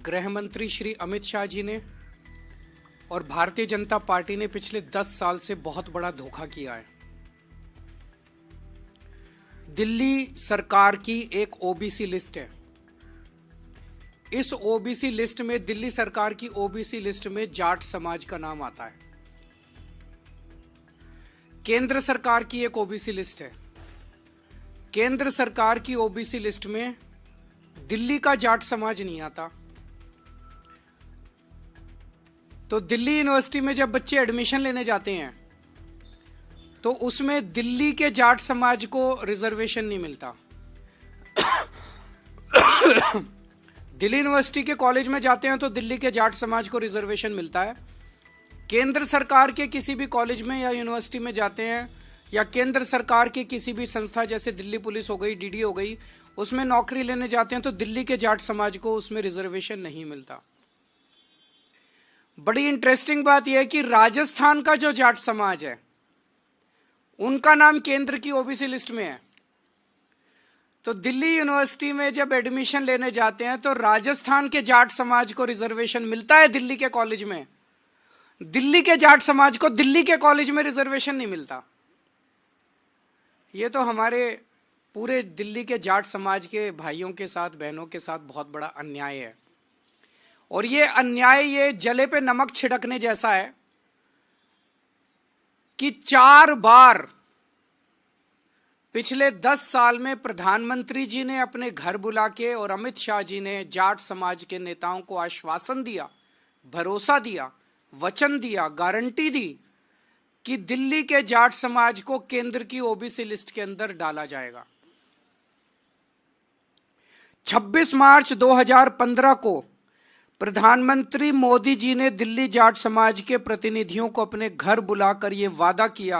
गृह मंत्री श्री अमित शाह जी ने और भारतीय जनता पार्टी ने पिछले 10 साल से बहुत बड़ा धोखा किया है। दिल्ली सरकार की एक ओबीसी लिस्ट है। इस ओबीसी लिस्ट में, दिल्ली सरकार की ओबीसी लिस्ट में जाट समाज का नाम आता है। केंद्र सरकार की एक ओबीसी लिस्ट है। केंद्र सरकार की ओबीसी लिस्ट में दिल्ली का जाट समाज नहीं आता। तो दिल्ली यूनिवर्सिटी में जब बच्चे एडमिशन लेने जाते हैं तो उसमें दिल्ली के जाट समाज को रिजर्वेशन नहीं मिलता। दिल्ली यूनिवर्सिटी के कॉलेज में जाते हैं तो दिल्ली के जाट समाज को रिजर्वेशन मिलता है। केंद्र सरकार के किसी भी कॉलेज में या यूनिवर्सिटी में जाते हैं या केंद्र सरकार की किसी भी संस्था जैसे दिल्ली पुलिस हो गई, डीडी हो गई, उसमें नौकरी लेने जाते हैं तो दिल्ली के जाट समाज को उसमें रिजर्वेशन नहीं मिलता। बड़ी इंटरेस्टिंग बात यह है कि राजस्थान का जो जाट समाज है उनका नाम केंद्र की ओबीसी लिस्ट में है। तो दिल्ली यूनिवर्सिटी में जब एडमिशन लेने जाते हैं तो राजस्थान के जाट समाज को रिजर्वेशन मिलता है दिल्ली के कॉलेज में। दिल्ली के जाट समाज को दिल्ली के कॉलेज में रिजर्वेशन नहीं मिलता। ये तो हमारे पूरे दिल्ली के जाट समाज के भाइयों के साथ, बहनों के साथ बहुत बड़ा अन्याय है। और ये अन्याय ये जले पे नमक छिड़कने जैसा है कि 4 बार पिछले 10 साल में प्रधानमंत्री जी ने अपने घर बुला के और अमित शाह जी ने जाट समाज के नेताओं को आश्वासन दिया, भरोसा दिया, वचन दिया, गारंटी दी कि दिल्ली के जाट समाज को केंद्र की ओबीसी लिस्ट के अंदर डाला जाएगा। 26 मार्च 2015 को प्रधानमंत्री मोदी जी ने दिल्ली जाट समाज के प्रतिनिधियों को अपने घर बुलाकर यह वादा किया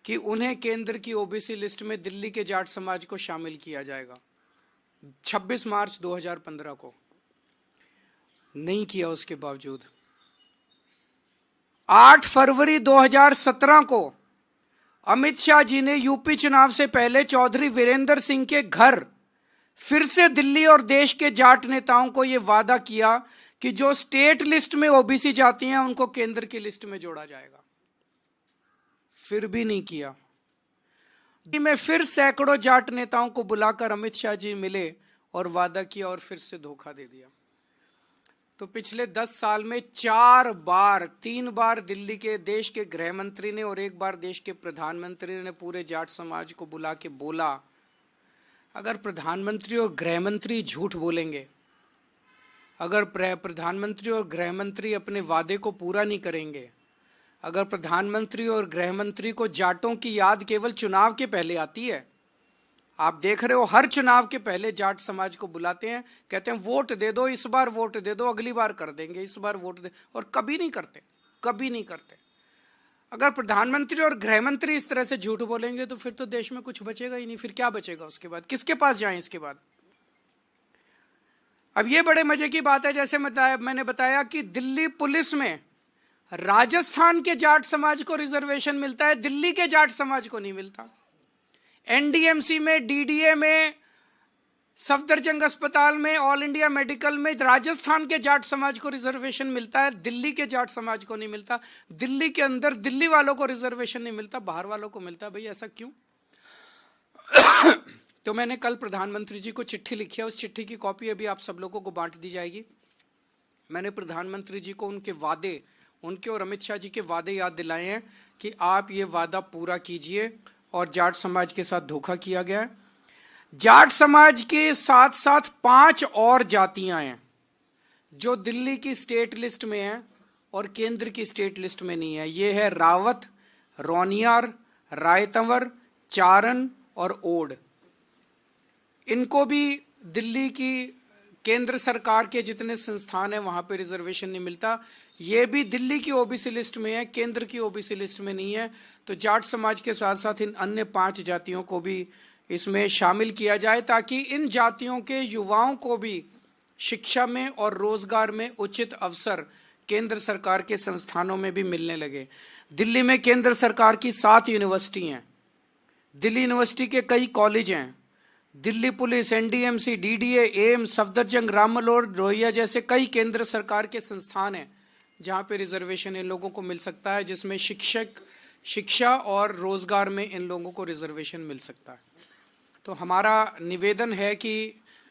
कि उन्हें केंद्र की ओबीसी लिस्ट में दिल्ली के जाट समाज को शामिल किया जाएगा। 26 मार्च 2015 को नहीं किया। उसके बावजूद 8 फरवरी 2017 को अमित शाह जी ने यूपी चुनाव से पहले चौधरी वीरेंद्र सिंह के घर फिर से दिल्ली और देश के जाट नेताओं को यह वादा किया कि जो स्टेट लिस्ट में ओबीसी जाती हैं उनको केंद्र की लिस्ट में जोड़ा जाएगा। फिर भी नहीं किया। में फिर सैकड़ों जाट नेताओं को बुलाकर अमित शाह जी मिले और वादा किया और फिर से धोखा दे दिया। तो पिछले 10 साल में 4 बार, 3 बार दिल्ली के देश के गृह मंत्री ने और 1 बार देश के प्रधानमंत्री ने पूरे जाट समाज को बुला के बोला, अगर प्रधानमंत्री और गृह मंत्री झूठ बोलेंगे, अगर प्रधानमंत्री और गृह मंत्री अपने वादे को पूरा नहीं करेंगे, अगर प्रधानमंत्री और गृह मंत्री को जाटों की याद केवल चुनाव के पहले आती है, आप देख रहे हो हर चुनाव के पहले जाट समाज को बुलाते हैं, कहते हैं वोट दे दो, इस बार वोट दे दो, अगली बार कर देंगे, इस बार वोट दे, और कभी नहीं करते, कभी नहीं करते। अगर प्रधानमंत्री और गृह मंत्री इस तरह से झूठ बोलेंगे तो फिर तो देश में कुछ बचेगा ही नहीं। फिर क्या बचेगा उसके बाद? किसके पास जाएं इसके बाद? अब ये बड़े मजे की बात है, जैसे मैंने बताया कि दिल्ली पुलिस में राजस्थान के जाट समाज को रिजर्वेशन मिलता है, दिल्ली के जाट समाज को नहीं मिलता। एनडीएमसी में, डीडीए में, सफदरजंग अस्पताल में, ऑल इंडिया मेडिकल में राजस्थान के जाट समाज को रिजर्वेशन मिलता है, दिल्ली के जाट समाज को नहीं मिलता। दिल्ली के अंदर दिल्ली वालों को रिजर्वेशन नहीं मिलता, बाहर वालों को मिलता। भाई ऐसा क्यों? तो मैंने कल प्रधानमंत्री जी को चिट्ठी लिखी है, उस चिट्ठी की कॉपी अभी आप सब लोगों को बांट दी जाएगी। मैंने प्रधानमंत्री जी को उनके वादे, उनके और अमित शाह जी के वादे याद दिलाए हैं कि आप ये वादा पूरा कीजिए और जाट समाज के साथ धोखा किया गया है। जाट समाज के साथ साथ 5 और जातियां हैं जो दिल्ली की स्टेट लिस्ट में हैं और केंद्र की स्टेट लिस्ट में नहीं है। ये है रावत, रोनियार, रायतंवर, चारण और ओड। इनको भी दिल्ली की केंद्र सरकार के जितने संस्थान हैं वहां पे रिजर्वेशन नहीं मिलता। ये भी दिल्ली की ओबीसी लिस्ट में है, केंद्र की ओबीसी लिस्ट में नहीं है। तो जाट समाज के साथ साथ इन अन्य 5 जातियों को भी इसमें शामिल किया जाए ताकि इन जातियों के युवाओं को भी शिक्षा में और रोजगार में उचित अवसर केंद्र सरकार के संस्थानों में भी मिलने लगे। दिल्ली में केंद्र सरकार की 7 यूनिवर्सिटी हैं, दिल्ली यूनिवर्सिटी के कई कॉलेज हैं, Delhi police, NDMC, DDA, AIIMS, Safdarjung, Ram Manohar Lohia जैसे कई केंद्र सरकार के संस्थान हैं जहां पे रिजर्वेशन इन लोगों को मिल सकता है, जिसमें शिक्षा और रोजगार में इन लोगों को रिजर्वेशन मिल सकता है। तो हमारा निवेदन है कि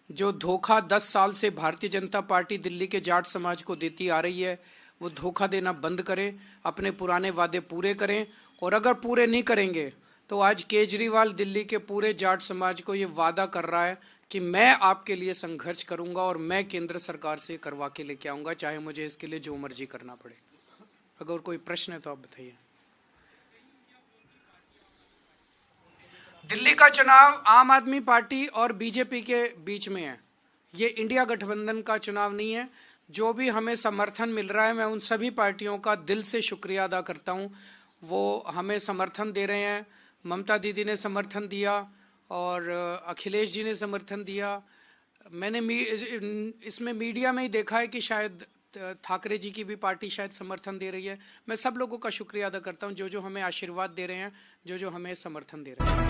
जो धोखा 10 साल से भारतीय जनता पार्टी दिल्ली के जाट समाज को देती आ रही है, वो धोखा देना बंद करें, अपने पुराने वादे पूरे करें, और अगर पूरे नहीं करेंगे तो आज केजरीवाल दिल्ली के पूरे जाट समाज को ये वादा कर रहा है कि मैं आपके लिए संघर्ष करूंगा और मैं केंद्र सरकार से करवा के लेके आऊंगा, चाहे मुझे इसके लिए जो मर्जी करना पड़े। अगर कोई प्रश्न है तो आप बताइए। दिल्ली का चुनाव आम आदमी पार्टी और बीजेपी के बीच में है, ये इंडिया गठबंधन का चुनाव नहीं है। जो भी हमें समर्थन मिल रहा है, मैं उन सभी पार्टियों का दिल से शुक्रिया अदा करता हूं। वो हमें समर्थन दे रहे हैं। ममता दीदी ने समर्थन दिया और अखिलेश जी ने समर्थन दिया। मैंने इसमें मीडिया में ही देखा है कि शायद ठाकरे जी की भी पार्टी शायद समर्थन दे रही है। मैं सब लोगों का शुक्रिया अदा करता हूं जो हमें आशीर्वाद दे रहे हैं, जो हमें समर्थन दे रहे हैं।